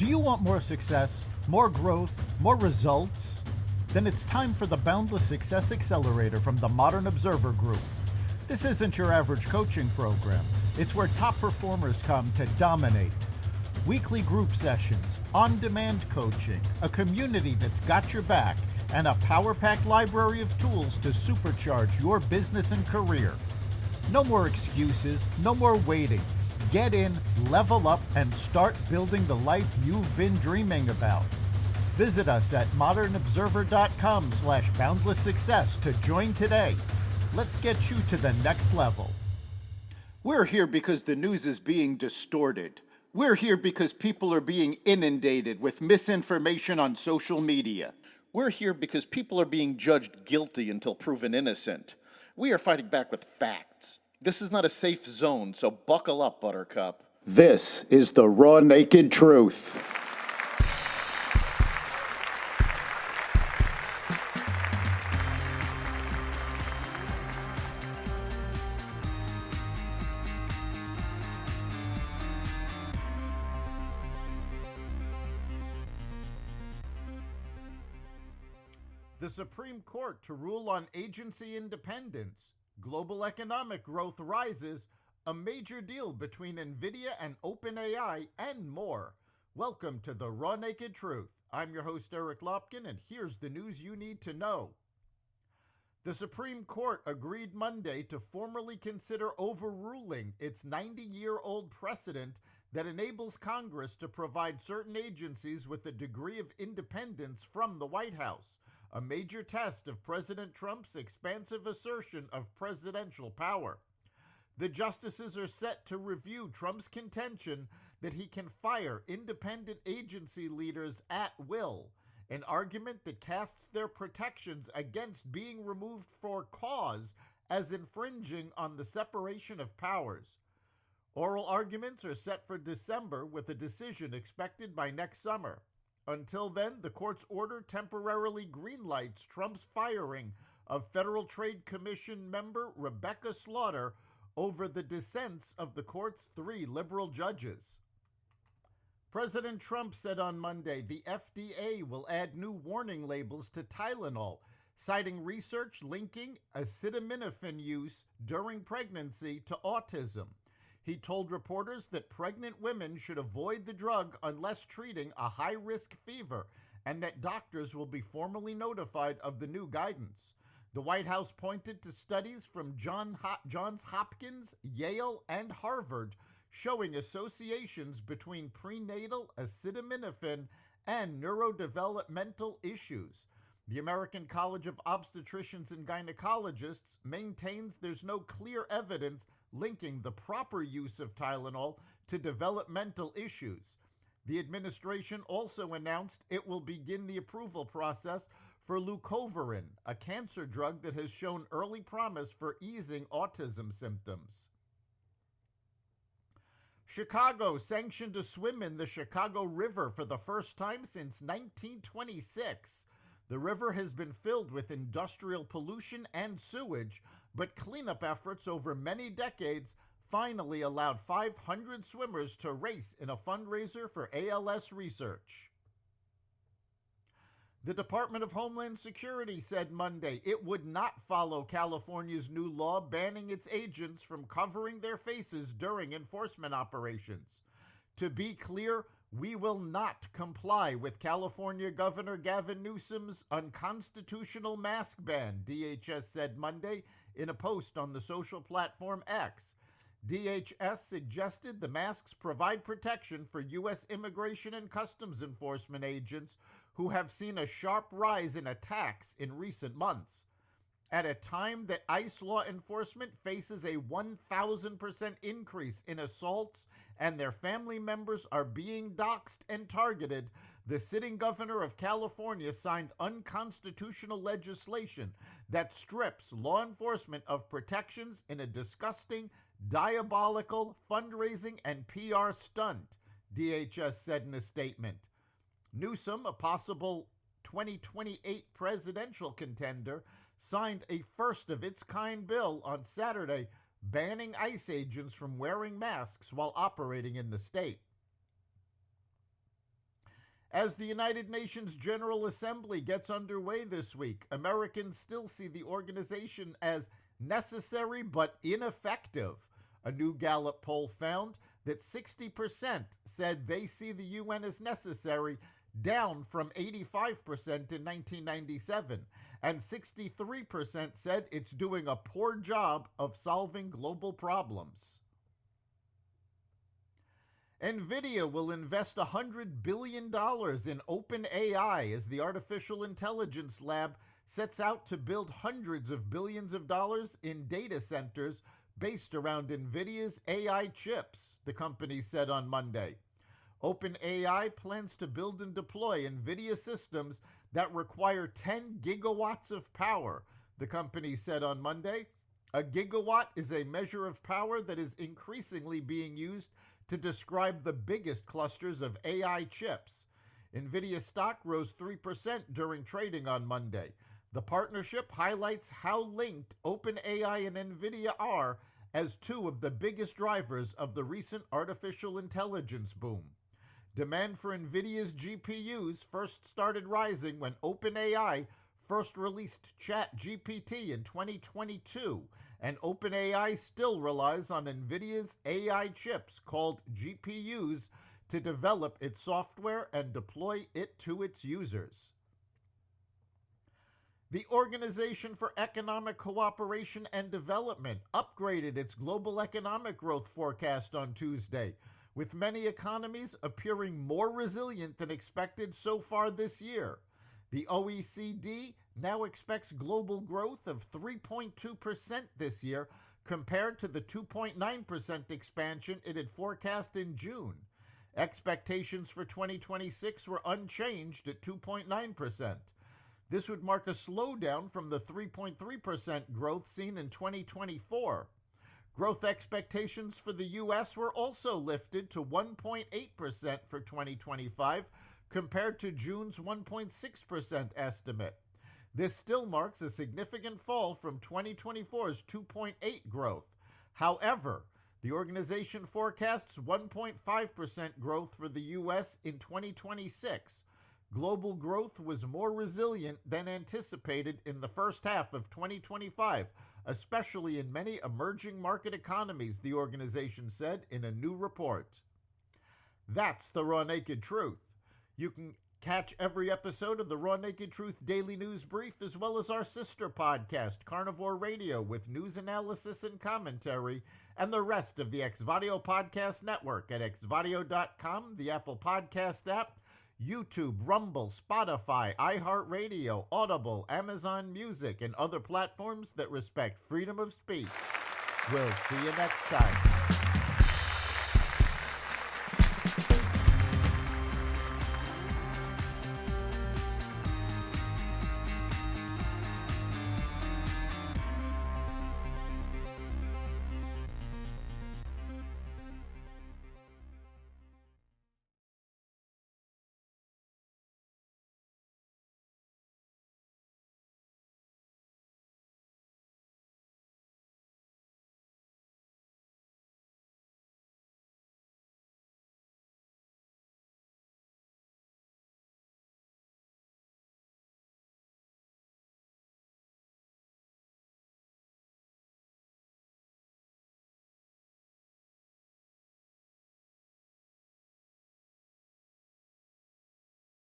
Do you want more success, more growth, more results? Then it's time for the Boundless Success Accelerator from the Modern Observer Group. This isn't your average coaching program. It's where top performers come to dominate. Weekly group sessions, on-demand coaching, a community that's got your back, and a power-packed library of tools to supercharge your business and career. No more excuses, no more waiting. Get in, level up, and start building the life you've been dreaming about. Visit us at modernobserver.com/boundlesssuccess to join today. Let's get you to the next level. We're here because the news is being distorted. We're here because people are being inundated with misinformation on social media. We're here because people are being judged guilty until proven innocent. We are fighting back with facts. This is not a safe zone, so buckle up, Buttercup. This is the raw, naked truth. The Supreme Court to rule on agency independence. Global economic growth rises. A major deal between Nvidia and OpenAI, and more. Welcome to the Raw Naked Truth. I'm your host, Eric Lopkin, and here's the news you need to know. The Supreme Court agreed Monday to formally consider overruling its 90-year-old precedent that enables Congress to provide certain agencies with a degree of independence from the White House, a major test of President Trump's expansive assertion of presidential power. The justices are set to review Trump's contention that he can fire independent agency leaders at will, an argument that casts their protections against being removed for cause as infringing on the separation of powers. Oral arguments are set for December, with a decision expected by next summer. Until then, the court's order temporarily greenlights Trump's firing of Federal Trade Commission member Rebecca Slaughter over the dissents of the court's 3 liberal judges. President Trump said on Monday the FDA will add new warning labels to Tylenol, citing research linking acetaminophen use during pregnancy to autism. He told reporters that pregnant women should avoid the drug unless treating a high-risk fever, and that doctors will be formally notified of the new guidance. The White House pointed to studies from Johns Hopkins, Yale, and Harvard showing associations between prenatal acetaminophen and neurodevelopmental issues. The American College of Obstetricians and Gynecologists maintains there's no clear evidence linking the proper use of Tylenol to developmental issues. The administration also announced it will begin the approval process for leucovorin, a cancer drug that has shown early promise for easing autism symptoms. Chicago sanctioned a swim in the Chicago River for the first time since 1926. The river has been filled with industrial pollution and sewage, but cleanup efforts over many decades finally allowed 500 swimmers to race in a fundraiser for ALS research. The Department of Homeland Security said Monday it would not follow California's new law banning its agents from covering their faces during enforcement operations. To be clear, we will not comply with California Governor Gavin Newsom's unconstitutional mask ban, DHS said Monday in a post on the social platform X. DHS suggested the masks provide protection for U.S. Immigration and Customs Enforcement agents who have seen a sharp rise in attacks in recent months. At a time that ICE law enforcement faces a 1,000% increase in assaults and their family members are being doxxed and targeted, the sitting governor of California signed unconstitutional legislation that strips law enforcement of protections in a disgusting, diabolical fundraising and PR stunt, DHS said in a statement. Newsom, a possible 2028 presidential contender, signed a first-of-its-kind bill on Saturday banning ICE agents from wearing masks while operating in the state. As the United Nations General Assembly gets underway this week, Americans still see the organization as necessary but ineffective. A new Gallup poll found that 60% said they see the UN as necessary, down from 85% in 1997, and 63% said it's doing a poor job of solving global problems. Nvidia will invest $100 billion in OpenAI as the artificial intelligence lab sets out to build hundreds of billions of dollars in data centers based around Nvidia's AI chips, the company said on Monday. OpenAI plans to build and deploy Nvidia systems that require 10 gigawatts of power, the company said on Monday. A gigawatt is a measure of power that is increasingly being used to describe the biggest clusters of AI chips. Nvidia stock rose 3% during trading on Monday. The partnership highlights how linked OpenAI and Nvidia are as two of the biggest drivers of the recent artificial intelligence boom. Demand for Nvidia's GPUs first started rising when OpenAI first released ChatGPT in 2022, and OpenAI still relies on Nvidia's AI chips called GPUs to develop its software and deploy it to its users. The Organization for Economic Cooperation and Development upgraded its global economic growth forecast on Tuesday, with many economies appearing more resilient than expected so far this year. The OECD now expects global growth of 3.2% this year, compared to the 2.9% expansion it had forecast in June. Expectations for 2026 were unchanged at 2.9%. This would mark a slowdown from the 3.3% growth seen in 2024. Growth expectations for the U.S. were also lifted to 1.8% for 2025, compared to June's 1.6% estimate. This still marks a significant fall from 2024's 2.8% growth. However, the organization forecasts 1.5% growth for the U.S. in 2026. Global growth was more resilient than anticipated in the first half of 2025, especially in many emerging market economies, the organization said in a new report. That's the Raw Naked Truth. You can catch every episode of the Raw Naked Truth Daily News Brief, as well as our sister podcast, Carnivore Radio, with news analysis and commentary, and the rest of the Xvadio Podcast Network at xvadio.com, the Apple Podcast app, YouTube, Rumble, Spotify, iHeartRadio, Audible, Amazon Music, and other platforms that respect freedom of speech. We'll see you next time.